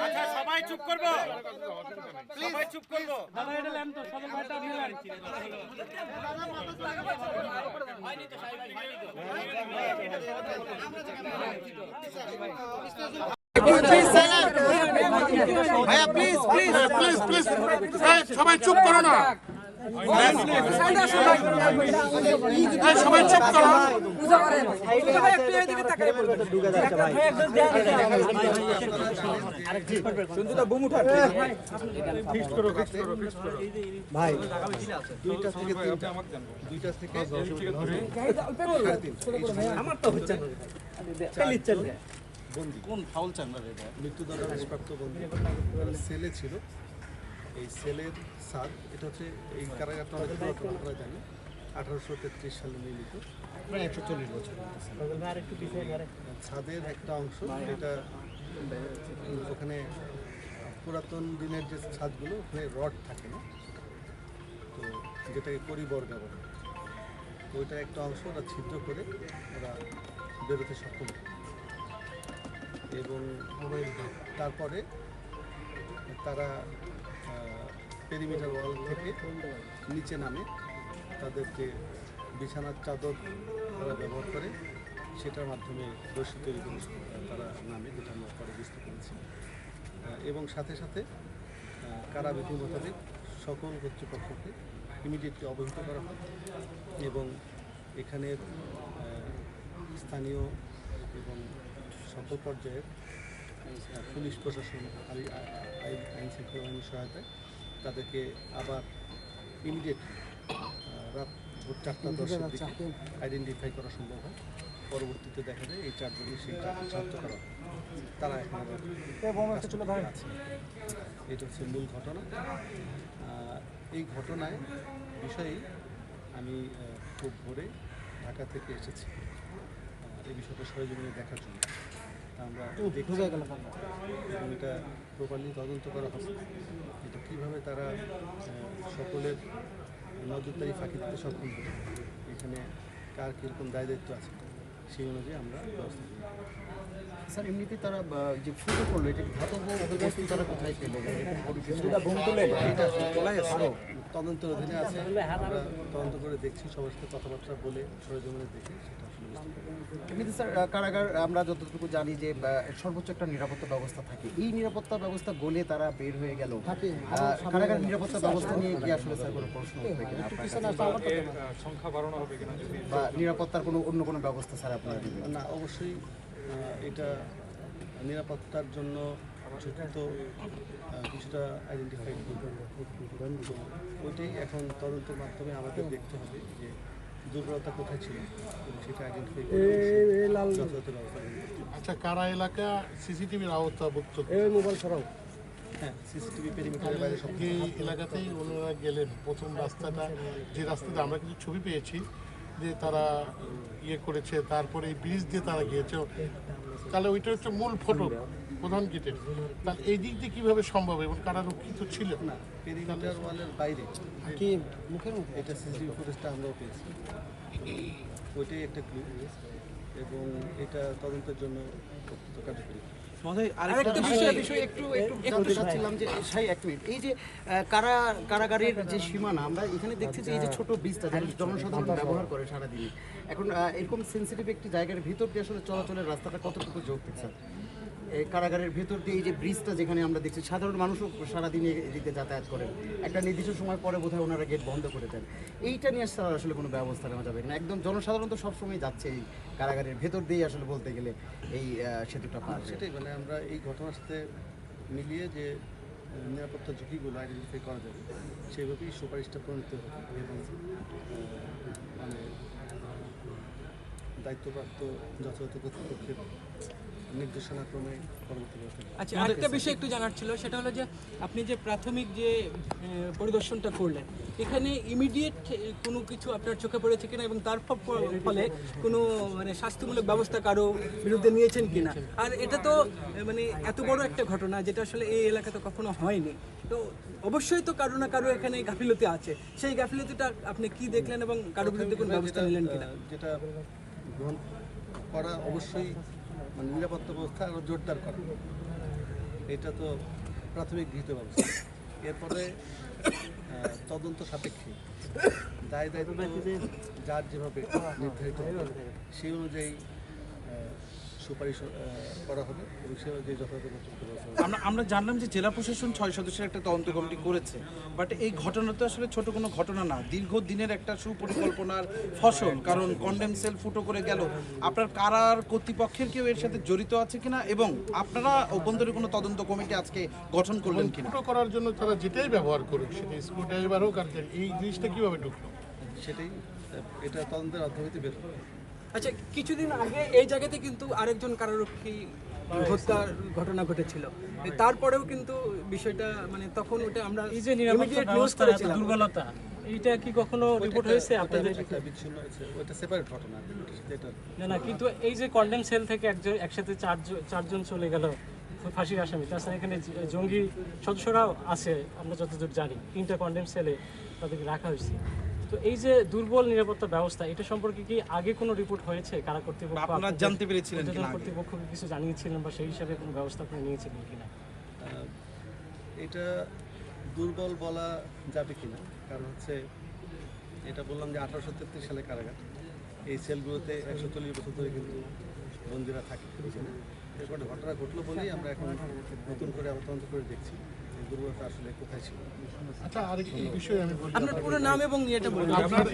আচ্ছা সবাই চুপ করবো, সবাই চুপ করবো। দাদা এটা লেন তো সদর ভাইটা আপনি লেন। ভাইয়া প্লিজ প্লিজ প্লিজ প্লিজ সবাই চুপ করো না, সবাই চুপ করো। ভাই 2টা থেকে 3টা আমার তো হচ্ছে বন্দি কোন ফাউল চেম্বার, এটা মৃত্যুদণ্ডপ্রাপ্ত বন্দি সেলে ছিল। এই সেলের সাদ, এটা হচ্ছে এই কারাগারটা অনেক পুরাতন, আপনারা জানেন 1833 সালে নির্মিত, প্রায় 140 বছর। ছাদের একটা অংশ, এটা ওখানে পুরাতন দিনের যে ছাদগুলো ওখানে রড থাকে না, তো যেটাকে পরিবর্গা বলে, তো ওইটার একটা অংশ ওরা ছিদ্র করে ওরা বেরোতে সক্ষম হয়। এবং তারপরে তারা পেরিমিটার ওয়াল থেকে নিচে নামে, তাদের যে বিছানার চাদর তারা ব্যবহার করে সেটার মাধ্যমে রশি তৈরি করে তারা নামে, যেটা আমরা পরে বুঝতে পেরেছি। এবং সাথে সাথে কারাবিধি মোতাবেক সকল কর্তৃপক্ষকে ইমিডিয়েটলি অবহিত করা হয় এবং এখানের স্থানীয় এবং সকল পর্যায়ের পুলিশ প্রশাসন, আইন শৃঙ্খলা বাহিনীর সহায়তায় তাদেরকে আবার ইমিডিয়েটলি রাত 4:10 দিকে আইডেন্টিফাই করা সম্ভব হয়। পরবর্তীতে দেখা যায় এই 4 জনই সেই শান্ত করা হয়, তারা এখন আবার আছে। এটা হচ্ছে মূল ঘটনা। এই ঘটনায় বিষয়ে আমি খুব ভোরে ঢাকা থেকে এসেছি এই বিষয়টা সরেজমিনে দেখার জন্য। আমরা এবং এটা প্রপারলি তদন্ত করা হবে, এটা কীভাবে তারা সকলের নজরদারি ফাঁকি দিতে সক্ষম হবে, এখানে কার কীরকম দায় দায়িত্ব আছে সেই অনুযায়ী আমরা ব্যবস্থা করি। স্যার এমনিতে তারা যে ফুটো করলো, এটা ধাতব বস্তু তারা কোথায় পেল? তদন্তের অধীনে আছে, আমরা তদন্ত করে দেখছি, সবার সাথে কথাবার্তা বলে সরেজমিনে দেখে সেটা আসলে এমনিতে স্যার কারাগার আমরা যতটুকু জানি যে সর্বোচ্চ একটা নিরাপত্তা ব্যবস্থা থাকে, এই নিরাপত্তা ব্যবস্থা গলে তারা বের হয়ে গেল, কারাগার নিরাপত্তা ব্যবস্থা নিয়ে কি আসলে স্যার কোনো প্রশ্ন উঠবে কিনা, সংখ্যা বাড়ানো হবে কিনা বা নিরাপত্তার কোনো অন্য কোনো ব্যবস্থা স্যার আপনারা দিবেন? না, অবশ্যই এটা নিরাপত্তার জন্য তো কিছুটা আইডেন্টিফাই করবে, ওইটাই এখন তদন্তের মাধ্যমে আমাদের দেখতে হবে যে দুর্বলতা কোথায় ছিল এবং সেটা আইডেন্টিফাই করে যথাযথ ব্যবস্থা। আচ্ছা, কারা এলাকা সিসিটিভির আওতাভুক্ত? মোবাইল ছাড়াও হ্যাঁ, সিসিটিভি পেরিমিটারের বাইরে সব এই এলাকাতেই ওনারা গেলেন, প্রথম রাস্তাটা যে রাস্তাতে আমরা কিছু ছবি পেয়েছি যে তারা ইয়ে করেছে, তারপরে এই ব্রিজ দিয়ে তারা গিয়েছে, তাহলে ওইটা হচ্ছে মূল ফটো প্রধান গেটের। তাহলে এই দিক দিয়ে কীভাবে সম্ভব এবং কারারক্ষিত ছিল না, পেরিমিটার ওয়ালের বাইরে কি মুখের মধ্যে এটা সিসিটিভি ফুটেজটা আমরাও পেয়েছি, ওইটাই একটা ক্লু এবং এটা তদন্তের জন্য কার্যকরী। এই যে কারাগারের যে সীমানা, আমরা এখানে দেখছি যে এই যে ছোট ব্রিজটা জনসাধারণ ব্যবহার করে সারাদিনে, এখন এরকম সেন্সিটিভ একটি জায়গার ভিতর দিয়ে আসলে চলাচলের রাস্তাটা কতটুকু যৌক্তিক স্যার? কারাগারের ভেতর দিয়ে এই যে ব্রিজটা যেখানে আমরা দেখছি, সাধারণ মানুষও সারাদিনে এদিকে যাতায়াত করেন, একটা নির্দিষ্ট সময় পরে বোধহয় ওনারা গেট বন্ধ করে দেন, এইটা নিয়ে স্যার আসলে কোনো ব্যবস্থা নেওয়া যাবে না? একদম জনসাধারণ তো সবসময় যাচ্ছে এই কারাগারের ভেতর দিয়েই আসলে বলতে গেলে এই সেতুটা পার। সেটাই মানে আমরা এই ঘটনার সাথে মিলিয়ে যে নিরাপত্তা ঝুঁকিগুলো আইডেন্টিফাই করা যাবে সেইভাবেই সুপারিশটা প্রণীত হবে এবং মানে দায়িত্বপ্রাপ্ত যথাযথ কর্তৃপক্ষের নির্দেশনাক্রমে পরবর্তী ব্যবস্থা নেওয়া হবে। আচ্ছা, আরেকটা বিষয় একটু জানার ছিল, সেটা হলো যে আপনি যে প্রাথমিক যে পরিদর্শনটা করলেন, এখানে ইমিডিয়েট কোনো কিছু আপনার চোখে পড়েছে কিনা এবং তার ফলে কোনো মানে স্বাস্থ্যমূলক ব্যবস্থা কারো বিরুদ্ধে নিয়েছেন কিনা? আর এটা তো মানে এত বড় একটা ঘটনা যেটা আসলে এই এলাকাতে কখনো হয়নি, তো অবশ্যই তো কারো না কারো এখানে গাফিলতি আছে। সেই গাফিলতিটা আপনি কি দেখলেন এবং কারো বিরুদ্ধে কোনো ব্যবস্থা নিলেন কিনা? যেটা গ্রহণ করা অবশ্যই মানে নিরাপত্তা ব্যবস্থা আরও জোরদার করা, এটা তো প্রাথমিক গৃহীত ব্যবস্থা। এরপরে তদন্ত সাপেক্ষে দায় দায়িত্ব যার যেভাবে নির্ধারিত হবে সেই অনুযায়ী সুপারিশ করা হবে এবং সে অনুযায়ী যথাযথ ব্যবস্থা হবে। আমরা জানলাম যে জেলা প্রশাসন 6 সদস্যের একটা তদন্ত কমিটি করেছে, বাট এই ঘটনা তো আসলে ছোট কোনো ঘটনা না, দীর্ঘদিনের একটা সুপরিকল্পনার ফসল। কারণ কন্ডেম সেল ফুটো করে গেল, আপনার কারার কর্তৃপক্ষের কেউ এর সাথে জড়িত আছে কিনা এবং আপনারা অভ্যন্তরীণ কোনো তদন্ত কমিটি আজকে গঠন করলেন কিনা? ফুটো করার জন্য তারা যেটাই ব্যবহার করুক, সেটা স্ক্রু ড্রাইভার হোক আর এই জিনিসটা কীভাবে ঢুকলো সেটাই এটা তদন্তের মাধ্যমে বের হবে। আচ্ছা, কিছুদিন আগে এই জায়গাতে কিন্তু আরেকজন কারারক্ষী হত্যার ঘটনা ঘটেছিল, তারপরেও কিন্তু বিষয়টা মানে তখন ওটা আমরা এই যে নিরাপত্তা immediate news ব্যবস্থার এত করেছিলাম। দুর্বলতা, এইটা কি কখনো রিপোর্ট হয়েছে আপনাদের? একটা বিচ্ছিন্ন হয়েছে, ওটা সেপারেট ঘটনা, এটার সাথে এটা না, কিন্তু এই যে কন্ডেম সেল থেকে একসাথে চারজন চলে গেল ফাঁসির আসামি, তাছাড়া এখানে জঙ্গি সদস্যরাও আছে আমরা যতদূর জানি, 3টা কন্ডেম সেলে তাদেরকে রাখা হয়েছে। তো এই যে দুর্বল নিরাপত্তা ব্যবস্থা, এটা সম্পর্কে কি আগে কোনো রিপোর্ট হয়েছে? কারা কর্তৃপক্ষ আপনারা জানতে পেরেছিলেন কিনা আগে? কর্তৃপক্ষকে কিছু জানিয়েছিলেন বা সেই হিসাবে কোনো ব্যবস্থা আপনি নিয়েছিলেন কিনা? এটা দুর্বল বলা যাবে কিনা, কারণ হচ্ছে এটা বললাম যে 1833 সালে কারাগার, এই সেলগুলোতে 140 বছর ধরে কিন্তু বন্দীরা থাকে। এরপরে ঘটনা ঘটলো বলেই আমরা এখন নতুন করে আবার তদন্ত করে দেখছি এই দুর্বলতা আসলে কোথায় ছিল। আচ্ছা, আরেকটি বিষয় আমি বলি, আপনার পুরো নাম এবং ইয়েটা বলুন। আপনার